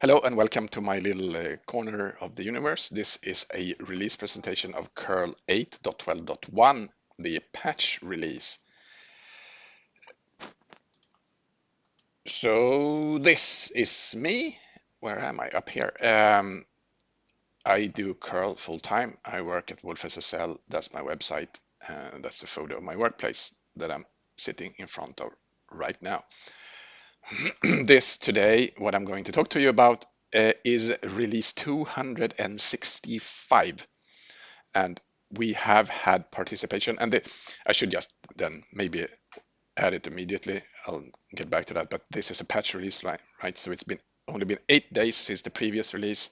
Hello and welcome to my little corner of the universe. This is a release presentation of curl 8.12.1, the patch release. So this is me. Where am I? Up here. I do curl full time. I work at Wolf SSL. That's my website. That's a photo of my workplace that I'm sitting in front of right now. This today, what I'm going to talk to you about is release 265. And we have had participation. And I should just then maybe add it immediately. I'll get back to that. But this is a patch release, right? So it's been only been 8 days since the previous release.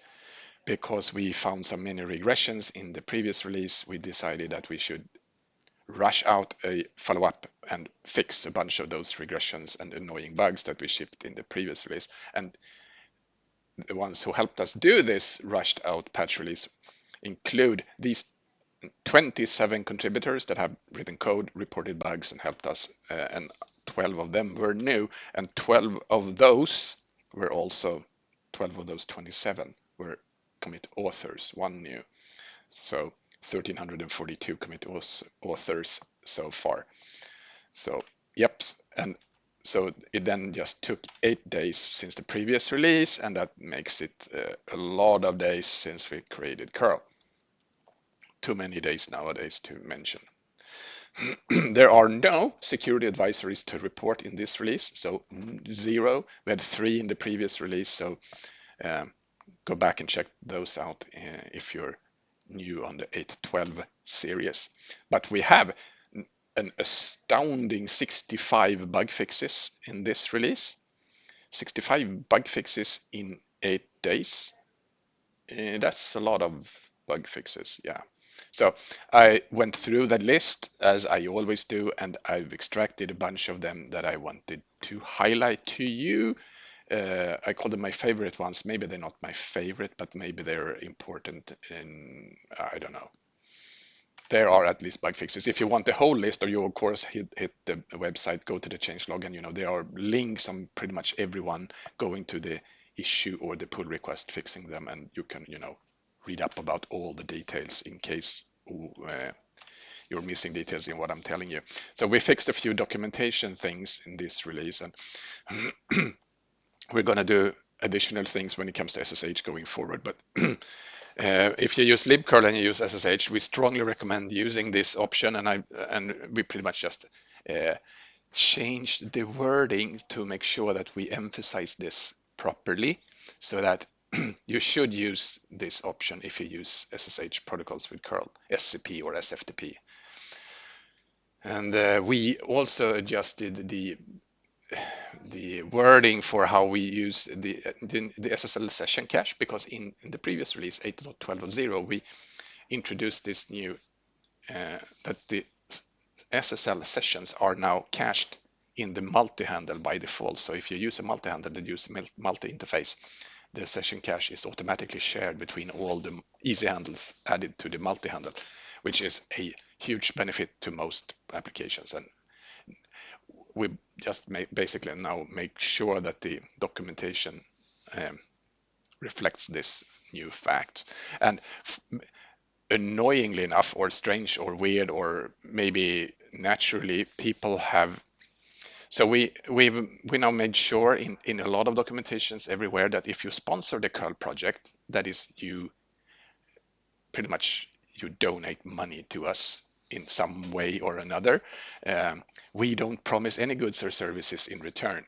Because we found so many regressions in the previous release, we decided that we should rush out a follow-up and fix a bunch of those regressions and annoying bugs that we shipped in the previous release. And the ones who helped us do this rushed out patch release include these 27 contributors that have written code, reported bugs, and helped us, and 12 of them were new, and 12 of those 27 were commit authors, one new. So 1,342 commit authors so far. So, yep, and so it then just took 8 days since the previous release, and that makes it a lot of days since we created curl. Too many days nowadays to mention. There are no security advisories to report in this release, so 0. We had 3 in the previous release, so go back and check those out if you're new on the 8.12 series. But we have an astounding 65 bug fixes in this release. 65 bug fixes in 8 days. That's a lot of bug fixes, yeah. So I went through that list as I always do, and I've extracted a bunch of them that I wanted to highlight to you. I call them my favorite ones. Maybe they're not my favorite, but maybe they're important in, I don't know. There are at least bug fixes. If you want the whole list, or you of course hit the website, go to the changelog, and there are links on pretty much everyone going to the issue or the pull request fixing them, and you can read up about all the details in case you're missing details in what I'm telling you. So we fixed a few documentation things in this release, and we're going to do additional things when it comes to SSH going forward. But if you use Libcurl and you use SSH, we strongly recommend using this option, and we pretty much just changed the wording to make sure that we emphasize this properly, so that you should use this option if you use SSH protocols with curl, SCP or SFTP. And we also adjusted the wording for how we use the SSL session cache, because in the previous release 8.12.0 we introduced this new that the SSL sessions are now cached in the multi-handle by default. So if you use a multi-handle that uses multi-interface, the session cache is automatically shared between all the easy handles added to the multi-handle, which is a huge benefit to most applications. And we just basically now make sure that the documentation reflects this new fact. And annoyingly enough, or strange or weird, or maybe naturally, people have. So we now made sure in a lot of documentations everywhere that if you sponsor the curl project, that is, you pretty much you donate money to us in some way or another. We don't promise any goods or services in return,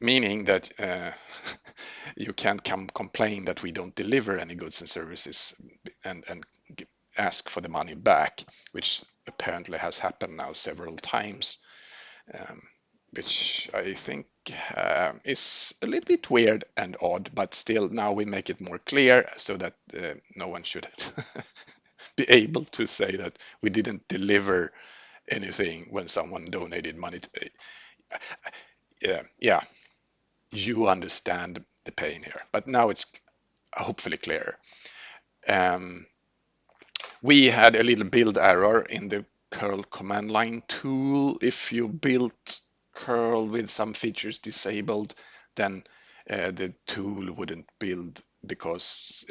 meaning that you can't come complain that we don't deliver any goods and services and ask for the money back, which apparently has happened now several times, which I think is a little bit weird and odd, but still now we make it more clear so that no one should be able to say that we didn't deliver anything when someone donated money yeah, you understand the pain here, but now it's hopefully clearer. We had a little build error in the curl command line tool. If you built curl with some features disabled, then the tool wouldn't build because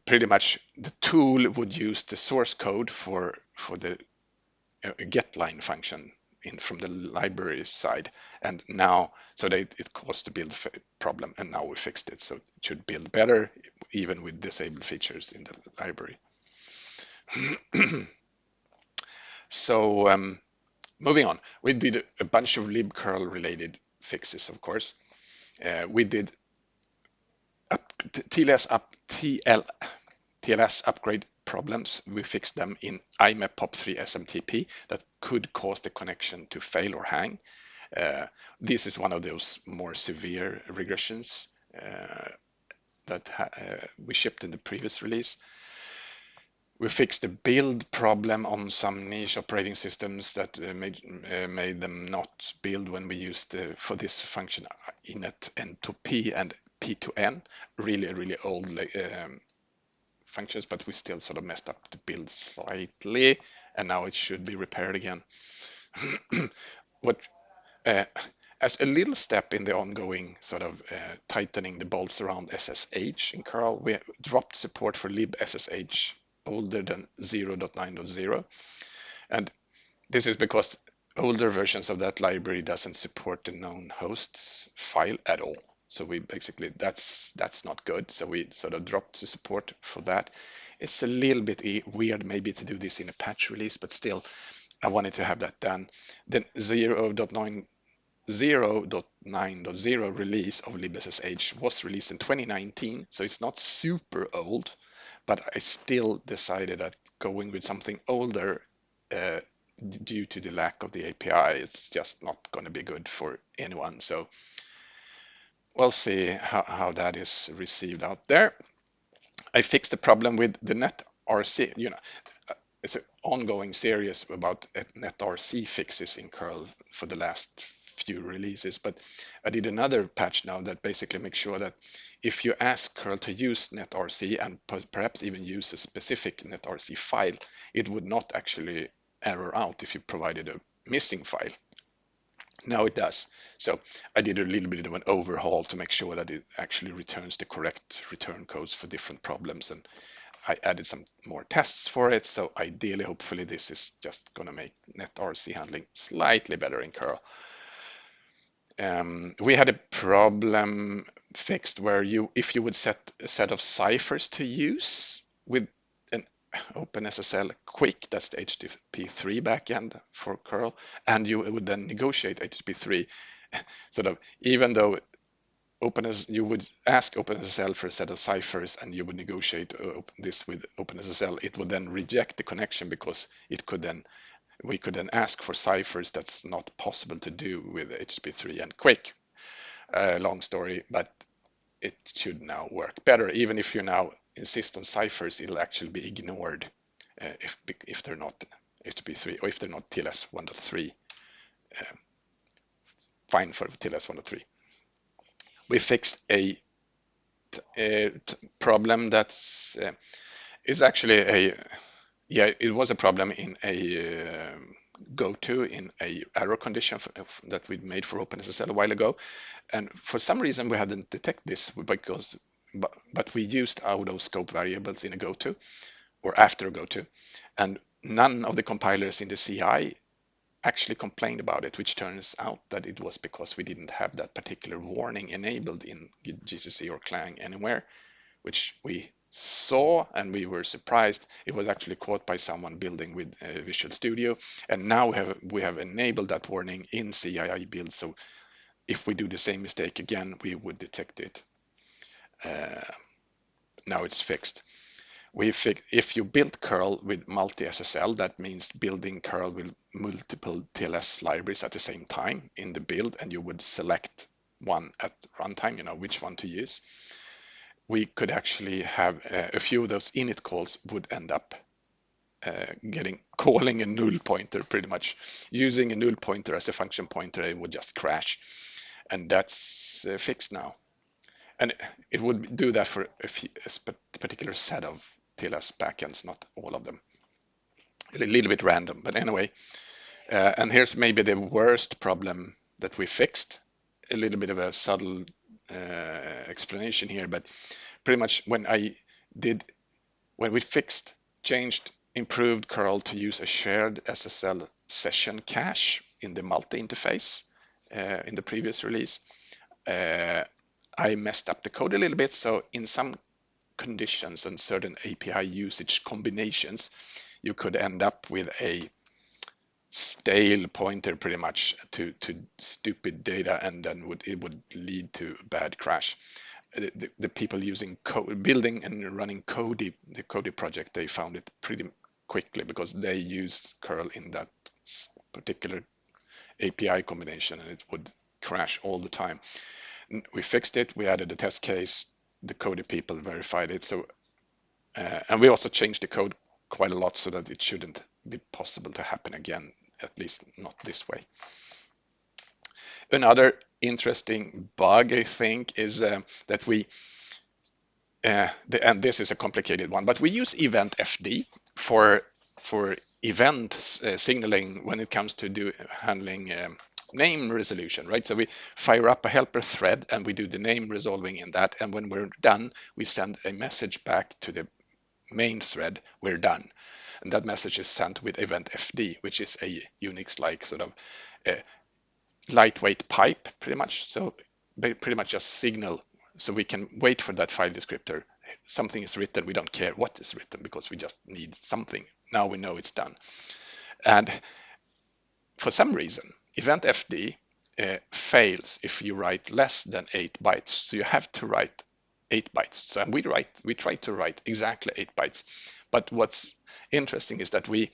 pretty much the tool would use the source code for the getLine function in from the library side, and now so that it caused the build problem, and now we fixed it, so it should build better even with disabled features in the library. So moving on, we did a bunch of libcurl related fixes, of course. We did TLS upgrade problems. We fixed them in IMAP POP3 SMTP that could cause the connection to fail or hang. This is one of those more severe regressions that we shipped in the previous release. We fixed the build problem on some niche operating systems that made them not build when we used for this function inet n to p and p to n, really old functions, but we still sort of messed up the build slightly, and now it should be repaired again. What as a little step in the ongoing sort of tightening the bolts around SSH in curl, we dropped support for libSSH older than 0.9.0, and this is because older versions of that library doesn't support the known hosts file at all. So we basically that's not good. So we sort of dropped the support for that. It's a little bit weird maybe to do this in a patch release, but still I wanted to have that done. Then 0.9.0 release of libSSH was released in 2019, so it's not super old, but I still decided that going with something older due to the lack of the API, it's just not going to be good for anyone. So we'll see how that is received out there. I fixed the problem with the netrc. It's an ongoing series about netrc fixes in curl for the last few releases, but I did another patch now that basically makes sure that if you ask curl to use netrc and perhaps even use a specific netrc file, it would not actually error out if you provided a missing file. Now it does. So I did a little bit of an overhaul to make sure that it actually returns the correct return codes for different problems, and I added some more tests for it. So ideally, hopefully this is just going to make netrc handling slightly better in curl. We had a problem fixed where if you would set a set of ciphers to use with an OpenSSL quick, that's the HTTP3 backend for curl, and you would then negotiate HTTP3, sort of, even though you would ask OpenSSL for a set of ciphers and you would negotiate this with OpenSSL, it would then reject the connection because we could then ask for ciphers that's not possible to do with HTTP3 and quick. Long story, but it should now work better. Even if you now insist on ciphers, it'll actually be ignored if they're not HTTP3 or if they're not TLS 1.3. Fine for TLS 1.3. We fixed a problem that's is actually it was a problem in a go-to in a error condition that we made for OpenSSL a while ago, and for some reason we hadn't detected this but we used out of scope variables in a go-to or after a go-to, and none of the compilers in the CI actually complained about it, which turns out that it was because we didn't have that particular warning enabled in GCC or Clang anywhere, which we saw and we were surprised. It was actually caught by someone building with Visual Studio, and now we have enabled that warning in CII build, so if we do the same mistake again, we would detect it. Now it's fixed. If you build curl with multi-SSL, that means building curl with multiple TLS libraries at the same time in the build, and you would select one at runtime, which one to use. We could actually have a few of those init calls would end up calling a null pointer, pretty much using a null pointer as a function pointer. It would just crash, and that's fixed now. And it would do that for a particular set of TLS backends, not all of them. A little bit random, but anyway. And here's maybe the worst problem that we fixed. a little bit of a subtle explanation here, but pretty much when we changed, improved curl to use a shared SSL session cache in the multi-interface in the previous release, I messed up the code a little bit. So in some conditions and certain API usage combinations, you could end up with a stale pointer pretty much to stupid data, and then it would lead to bad crash. The people using building and running Kodi, the Kodi project, they found it pretty quickly because they used curl in that particular API combination, and it would crash all the time. We fixed it. We added a test case. The Kodi people verified it. So, and we also changed the code quite a lot so that it shouldn't be possible to happen again, at least not this way. Another interesting bug, I think, is that and this is a complicated one, but we use event FD for event signaling when it comes to handling name resolution, right? So we fire up a helper thread and we do the name resolving in that, and when we're done, we send a message back to the main thread, we're done. And that message is sent with event FD, which is a Unix-like sort of lightweight pipe, pretty much. So pretty much just signal, so we can wait for that file descriptor. Something is written, we don't care what is written because we just need something. Now we know it's done. And for some reason, event FD fails if you write less than 8 bytes. So you have to write 8 bytes. So we try to write exactly 8 bytes. But what's interesting is that we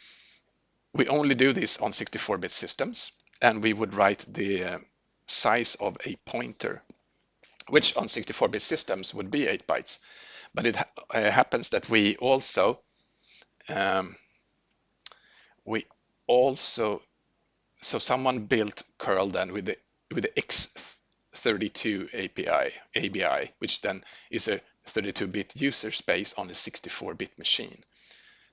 only do this on 64-bit systems, and we would write the size of a pointer, which on 64-bit systems would be 8 bytes. But it happens that we also so someone built curl then with the X32 ABI, which then is a 32-bit user space on a 64-bit machine.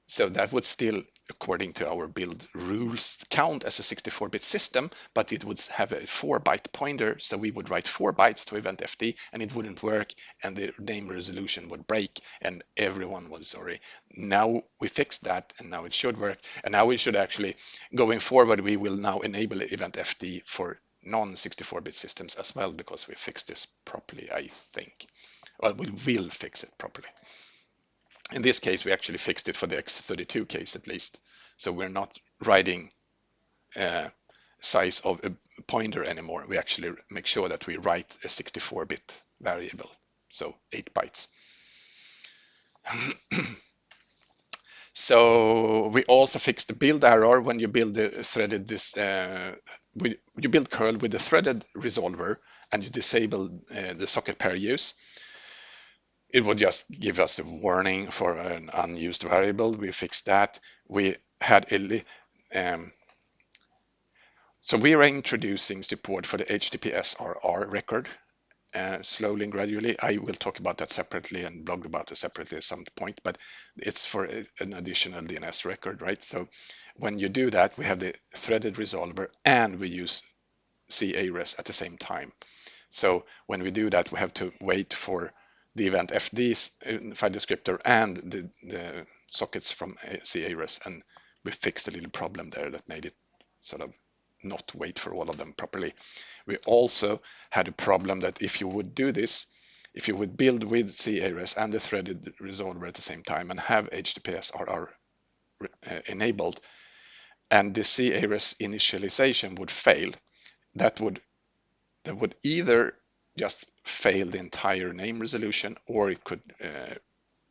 So that would still, according to our build rules, count as a 64-bit system, but it would have a 4-byte pointer. So we would write 4 bytes to event FD, and it wouldn't work, and the name resolution would break, and everyone was sorry. Now we fixed that, and now it should work. And now we should actually, going forward, we will now enable event FD for non-64-bit systems as well, because we fixed this properly, I think. Well, we will fix it properly. In this case, we actually fixed it for the X32 case at least. So we're not writing size of a pointer anymore. We actually make sure that we write a 64-bit variable, so 8 bytes. So we also fixed the build error when you build the threaded you build curl with the threaded resolver and you disable the socket pair use. It would just give us a warning for an unused variable. We fixed that. We had so we are introducing support for the HTTPS RR record slowly and gradually. I will talk about that separately and blog about it separately at some point, but it's for an additional DNS record, right? So when you do that, we have the threaded resolver and we use CARES at the same time. So when we do that, we have to wait for the event FD's file descriptor and the sockets from CARES, and we fixed a little problem there that made it sort of not wait for all of them properly. We also had a problem that if you would do this, if you would build with CARES and the threaded resolver at the same time and have HTTPS RR enabled, and the CARES initialization would fail, that would either just fail the entire name resolution, or it could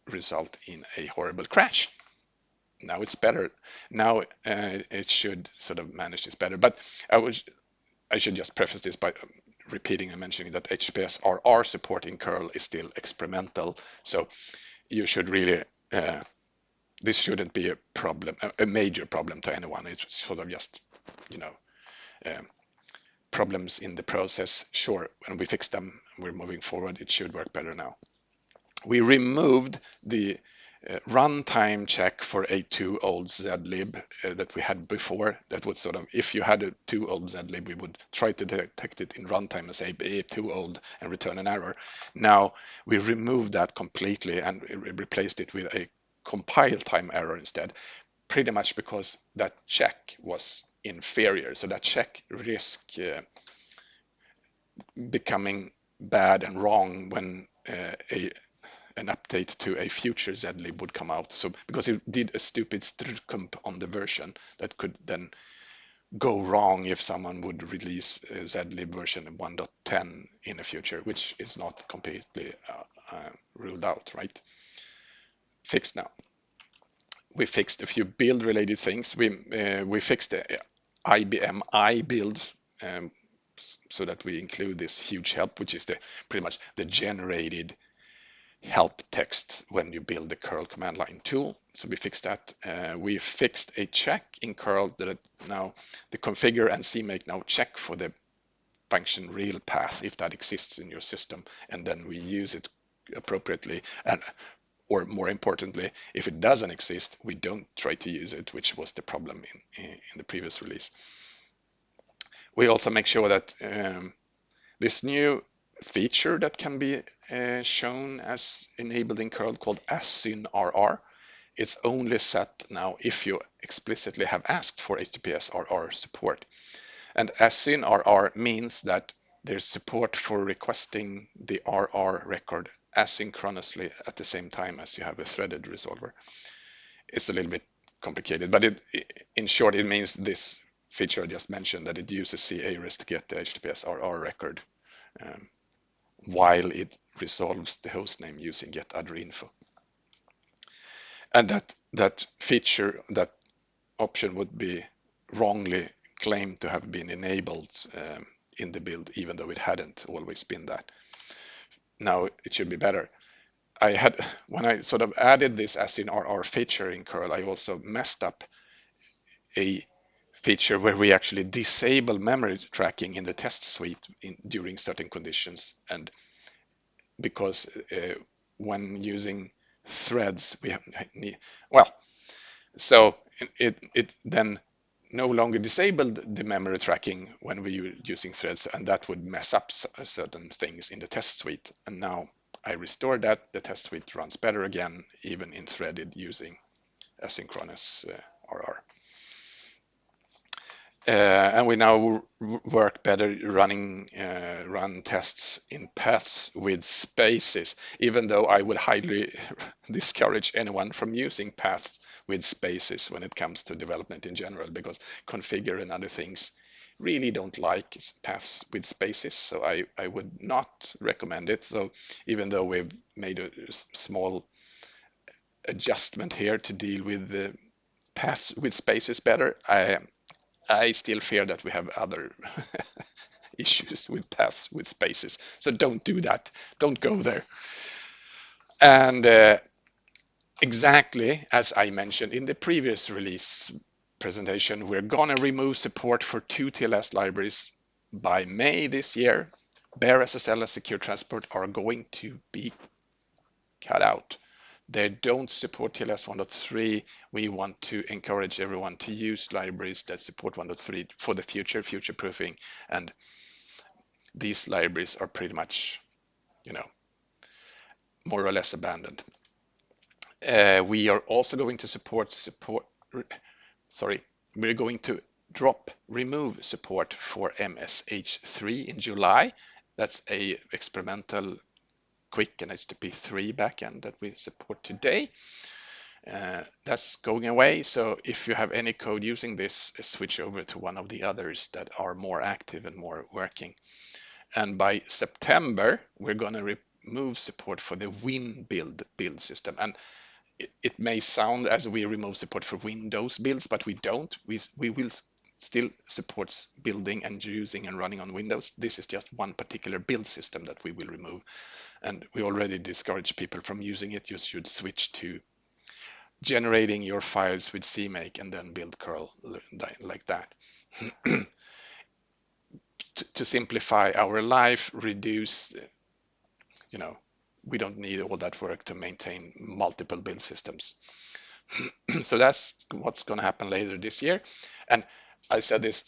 result in a horrible crash. Now it's better. Now it should sort of manage this better. But I should just preface this by repeating and mentioning that HTTPS RR support in curl is still experimental. So you should really, this shouldn't be a problem, a major problem to anyone. It's sort of just, problems in the process. Sure, when we fix them, we're moving forward. It should work better now. We removed the runtime check for a too old zlib that we had before. That would sort of, if you had a too old zlib, we would try to detect it in runtime and say too old and return an error. Now we removed that completely and replaced it with a compile time error instead, pretty much because that check was inferior. So that check risk becoming bad and wrong when an update to a future zlib would come out. So because it did a stupid strcmp on the version that could then go wrong if someone would release zlib version 1.10 in the future, which is not completely ruled out, right? Fixed now. We fixed a few build related things. We fixed the IBM I build, so that we include this huge help, which is pretty much the generated help text when you build the curl command line tool. So we fixed that. We fixed a check in curl that now the configure and CMake now check for the function real path if that exists in your system, and then we use it appropriately. And or more importantly, if it doesn't exist, we don't try to use it, which was the problem in the previous release. We also make sure that this new feature that can be shown as enabled in curl called asynRR, it's only set now if you explicitly have asked for HTTPS RR support. And asynRR means that there's support for requesting the RR record asynchronously at the same time as you have a threaded resolver. It's a little bit complicated, but in short, it means this feature I just mentioned, that it uses CARES to get the HTTPS RR record while it resolves the hostname using getOtherInfo. And that feature, that option would be wrongly claimed to have been enabled in the build, even though it hadn't always been that. Now it should be better. When I sort of added this asynRR feature in curl, I also messed up a feature where we actually disable memory tracking in the test suite during certain conditions. And because when using threads, so it then no longer disabled the memory tracking when we were using threads, and that would mess up certain things in the test suite. And now I restored that. The test suite runs better again, even in threaded using asynchronous RR. And we now work better run tests in paths with spaces, even though I would highly discourage anyone from using paths with spaces when it comes to development in general, because configure and other things really don't like paths with spaces, so I would not recommend it. So even though we've made a small adjustment here to deal with the paths with spaces better, I still fear that we have other issues with paths with spaces. So don't do that. Don't go there. And exactly as I mentioned in the previous release presentation, we're going to remove support for 2 TLS libraries by May this year. Bare SSL and Secure Transport are going to be cut out. They don't support TLS 1.3. We want to encourage everyone to use libraries that support 1.3 for the future proofing. And these libraries are pretty much, more or less abandoned. We are also going to we're going to remove support for MSH3 in July. That's a experimental quick and HTTP3 backend that we support today. That's going away. So if you have any code using this, switch over to one of the others that are more active and more working. And by September, we're going to remove support for the Win build system. And it may sound as we remove support for Windows builds, but we don't. We will still support building and using and running on Windows. This is just one particular build system that we will remove. And we already discourage people from using it. You should switch to generating your files with CMake and then build curl like that. To simplify our life, reduce, we don't need all that work to maintain multiple build systems. So that's what's going to happen later this year. And I said this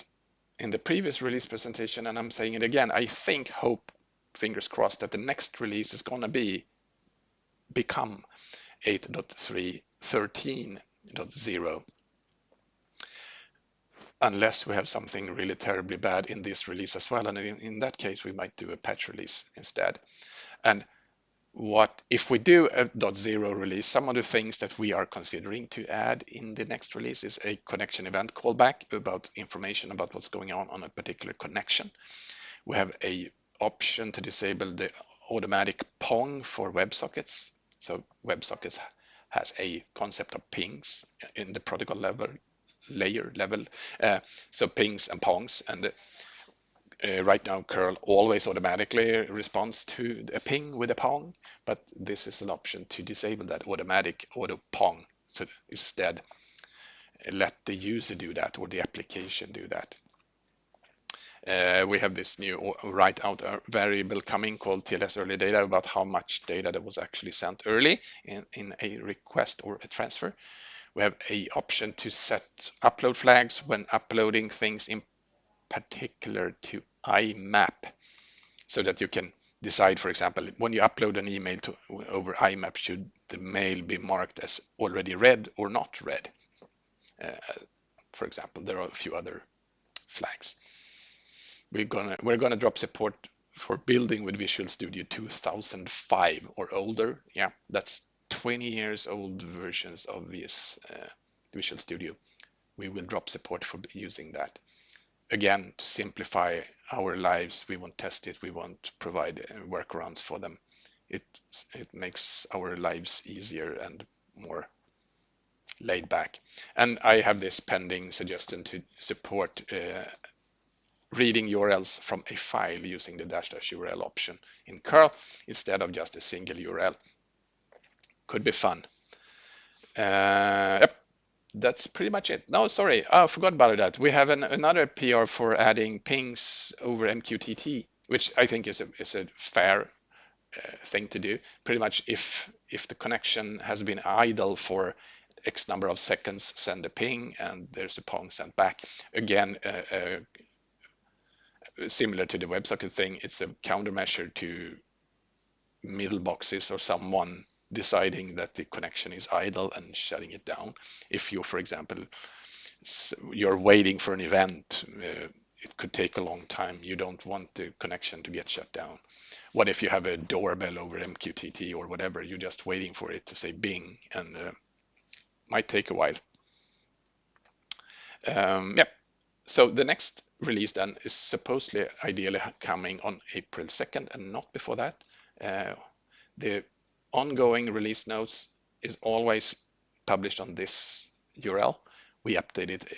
in the previous release presentation, and I'm saying it again. I think, hope, fingers crossed, that the next release is going to become 8.3.13.0, unless we have something really terribly bad in this release as well. And in that case, we might do a patch release instead. And what if we do a .0 release, some of the things that we are considering to add in the next release is a connection event callback about information about what's going on a particular connection. We have a option to disable the automatic pong for WebSockets. So WebSockets has a concept of pings in the protocol layer level. So pings and pongs, and right now curl always automatically responds to a ping with a pong, but this is an option to disable that automatic auto pong. So instead, let the user do that or the application do that. We have this new write out variable coming called TLS early data about how much data that was actually sent early in a request or a transfer. We have a option to set upload flags when uploading things, in particular to IMAP, so that you can decide, for example, when you upload an email over IMAP, should the mail be marked as already read or not read? For example, there are a few other flags. We're gonna drop support for building with Visual Studio 2005 or older. Yeah, that's 20 years old versions of this Visual Studio. We will drop support for using that. Again, to simplify our lives, we won't test it, we won't provide workarounds for them. It makes our lives easier and more laid back. And I have this pending suggestion to support reading URLs from a file using the -- URL option in curl instead of just a single URL. Could be fun. Yep. That's pretty much it. No, sorry, I forgot about that. We have another PR for adding pings over MQTT, which I think is a fair thing to do. Pretty much if the connection has been idle for X number of seconds, send a ping and there's a pong sent back. Again, similar to the WebSocket thing, it's a countermeasure to middle boxes or someone deciding that the connection is idle and shutting it down. If you, for example, you're waiting for an event, it could take a long time. You don't want the connection to get shut down. What if you have a doorbell over MQTT or whatever? You're just waiting for it to say bing, and might take a while. Yep. So the next release then is supposedly ideally coming on April 2nd and not before that. The ongoing release notes is always published on this URL. We update it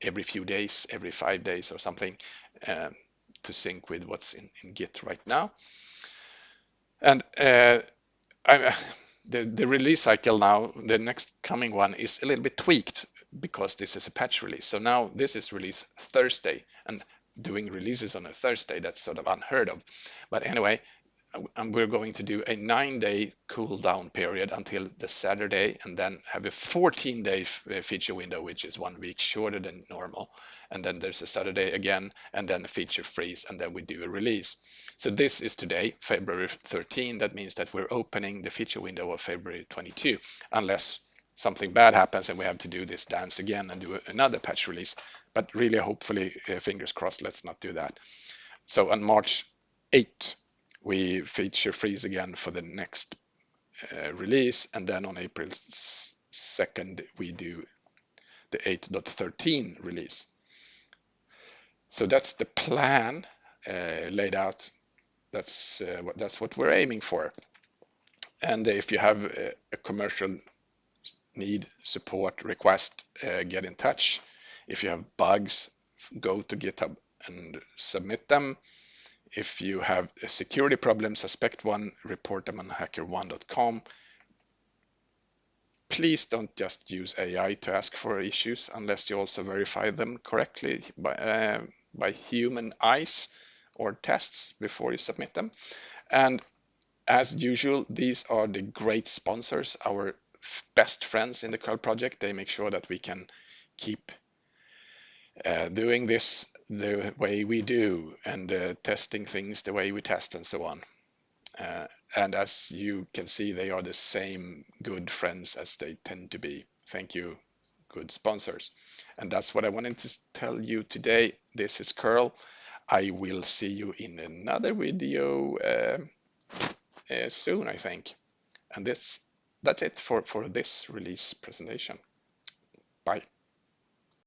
every few days, every 5 days or something, to sync with what's in Git right now. And the release cycle now, the next coming one is a little bit tweaked because this is a patch release. So now this is release Thursday, and doing releases on a Thursday, that's sort of unheard of. But anyway, we're going to do a 9-day cool down period until the Saturday, and then have a 14-day feature window, which is 1 week shorter than normal. And then there's a Saturday again, and then a feature freeze, and then we do a release. So this is today, February 13. That means that we're opening the feature window of February 22, unless something bad happens and we have to do this dance again and do another patch release. But really, hopefully, fingers crossed, let's not do that. So on March 8th, we feature freeze again for the next release, and then on April 2nd we do the 8.13 release. So that's the plan laid out. That's what we're aiming for. And if you have a commercial need, support, request, get in touch. If you have bugs, go to GitHub and submit them. If you have a security problem, suspect one, report them on hackerone.com. Please don't just use AI to ask for issues unless you also verify them correctly by human eyes or tests before you submit them. And as usual, these are the great sponsors, our best friends in the curl project. They make sure that we can keep doing this the way we do and testing things the way we test and so on. Uh, and as you can see, they are the same good friends as they tend to be. Thank you, good sponsors. And that's what I wanted to tell you today. This is Curl. I will see you in another video soon, I think. And that's it for this release presentation. Bye.